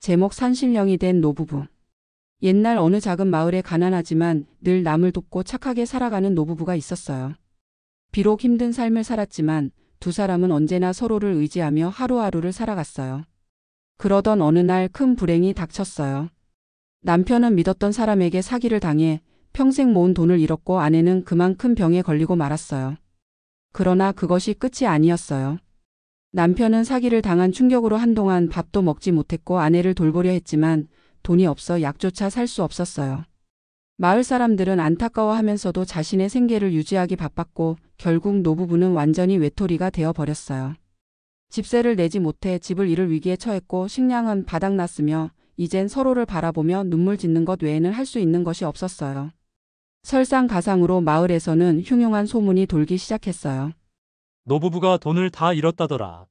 제목 산신령이 된 노부부. 옛날 어느 작은 마을에 가난하지만 늘 남을 돕고 착하게 살아가는 노부부가 있었어요. 비록 힘든 삶을 살았지만 두 사람은 언제나 서로를 의지하며 하루하루를 살아갔어요. 그러던 어느 날 큰 불행이 닥쳤어요. 남편은 믿었던 사람에게 사기를 당해 평생 모은 돈을 잃었고 아내는 그만 큰 병에 걸리고 말았어요. 그러나 그것이 끝이 아니었어요. 남편은 사기를 당한 충격으로 한동안 밥도 먹지 못했고 아내를 돌보려 했지만 돈이 없어 약조차 살 수 없었어요. 마을 사람들은 안타까워하면서도 자신의 생계를 유지하기 바빴고 결국 노부부는 완전히 외톨이가 되어버렸어요. 집세를 내지 못해 집을 잃을 위기에 처했고 식량은 바닥났으며 이젠 서로를 바라보며 눈물 짓는 것 외에는 할 수 있는 것이 없었어요. 설상가상으로 마을에서는 흉흉한 소문이 돌기 시작했어요. 노부부가 돈을 다 잃었다더라.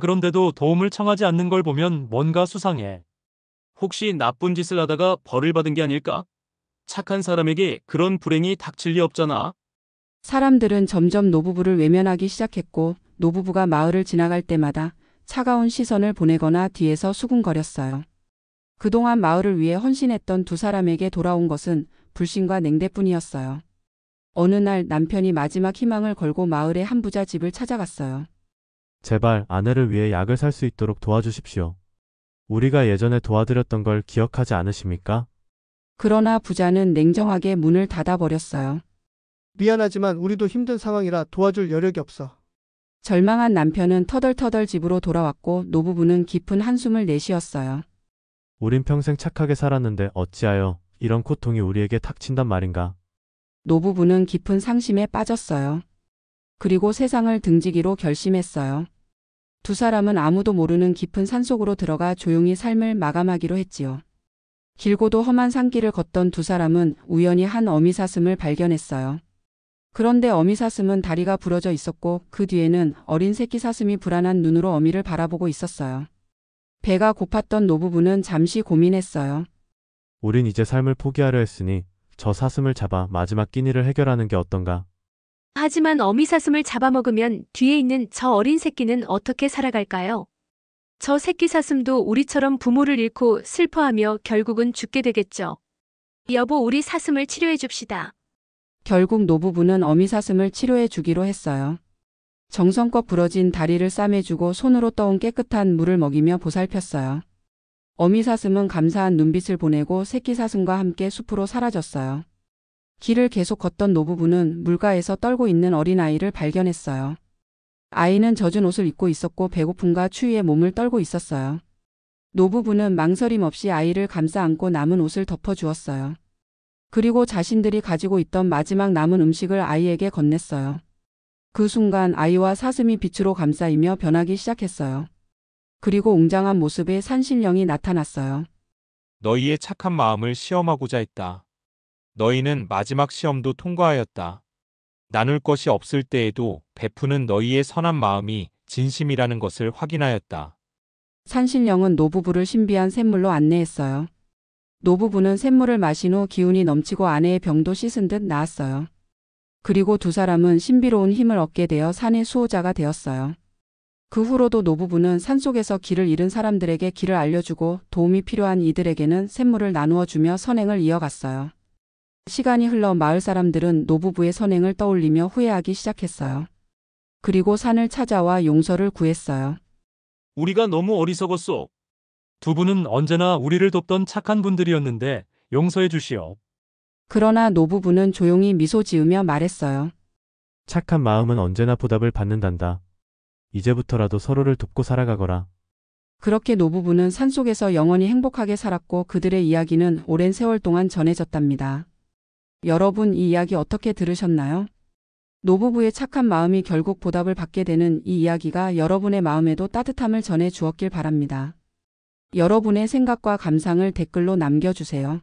그런데도 도움을 청하지 않는 걸 보면 뭔가 수상해. 혹시 나쁜 짓을 하다가 벌을 받은 게 아닐까? 착한 사람에게 그런 불행이 닥칠 리 없잖아. 사람들은 점점 노부부를 외면하기 시작했고 노부부가 마을을 지나갈 때마다 차가운 시선을 보내거나 뒤에서 수군거렸어요. 그동안 마을을 위해 헌신했던 두 사람에게 돌아온 것은 불신과 냉대뿐이었어요. 어느 날 남편이 마지막 희망을 걸고 마을의 한 부자 집을 찾아갔어요. 제발 아내를 위해 약을 살 수 있도록 도와주십시오. 우리가 예전에 도와드렸던 걸 기억하지 않으십니까? 그러나 부자는 냉정하게 문을 닫아버렸어요. 미안하지만 우리도 힘든 상황이라 도와줄 여력이 없어. 절망한 남편은 터덜터덜 집으로 돌아왔고 노부부는 깊은 한숨을 내쉬었어요. 우린 평생 착하게 살았는데 어찌하여 이런 고통이 우리에게 닥친단 말인가? 노부부는 깊은 상심에 빠졌어요. 그리고 세상을 등지기로 결심했어요. 두 사람은 아무도 모르는 깊은 산속으로 들어가 조용히 삶을 마감하기로 했지요. 길고도 험한 산길을 걷던 두 사람은 우연히 한 어미사슴을 발견했어요. 그런데 어미사슴은 다리가 부러져 있었고 그 뒤에는 어린 새끼 사슴이 불안한 눈으로 어미를 바라보고 있었어요. 배가 고팠던 노부부는 잠시 고민했어요. 우린 이제 삶을 포기하려 했으니 저 사슴을 잡아 마지막 끼니를 해결하는 게 어떤가? 하지만 어미사슴을 잡아먹으면 뒤에 있는 저 어린 새끼는 어떻게 살아갈까요? 저 새끼 사슴도 우리처럼 부모를 잃고 슬퍼하며 결국은 죽게 되겠죠. 여보, 우리 사슴을 치료해 줍시다. 결국 노부부는 어미사슴을 치료해 주기로 했어요. 정성껏 부러진 다리를 싸매주고 손으로 떠온 깨끗한 물을 먹이며 보살폈어요. 어미사슴은 감사한 눈빛을 보내고 새끼 사슴과 함께 숲으로 사라졌어요. 길을 계속 걷던 노부부는 물가에서 떨고 있는 어린아이를 발견했어요. 아이는 젖은 옷을 입고 있었고 배고픔과 추위에 몸을 떨고 있었어요. 노부부는 망설임 없이 아이를 감싸 안고 남은 옷을 덮어주었어요. 그리고 자신들이 가지고 있던 마지막 남은 음식을 아이에게 건넸어요. 그 순간 아이와 사슴이 빛으로 감싸이며 변하기 시작했어요. 그리고 웅장한 모습의 산신령이 나타났어요. 너희의 착한 마음을 시험하고자 했다. 너희는 마지막 시험도 통과하였다. 나눌 것이 없을 때에도 베푸는 너희의 선한 마음이 진심이라는 것을 확인하였다. 산신령은 노부부를 신비한 샘물로 안내했어요. 노부부는 샘물을 마신 후 기운이 넘치고 아내의 병도 씻은 듯 나았어요. 그리고 두 사람은 신비로운 힘을 얻게 되어 산의 수호자가 되었어요. 그 후로도 노부부는 산속에서 길을 잃은 사람들에게 길을 알려주고 도움이 필요한 이들에게는 샘물을 나누어 주며 선행을 이어갔어요. 시간이 흘러 마을 사람들은 노부부의 선행을 떠올리며 후회하기 시작했어요. 그리고 산을 찾아와 용서를 구했어요. 우리가 너무 어리석었소. 두 분은 언제나 우리를 돕던 착한 분들이었는데 용서해 주시오. 그러나 노부부는 조용히 미소 지으며 말했어요. 착한 마음은 언제나 보답을 받는단다. 이제부터라도 서로를 돕고 살아가거라. 그렇게 노부부는 산속에서 영원히 행복하게 살았고 그들의 이야기는 오랜 세월 동안 전해졌답니다. 여러분, 이 이야기 어떻게 들으셨나요? 노부부의 착한 마음이 결국 보답을 받게 되는 이 이야기가 여러분의 마음에도 따뜻함을 전해 주었길 바랍니다. 여러분의 생각과 감상을 댓글로 남겨주세요.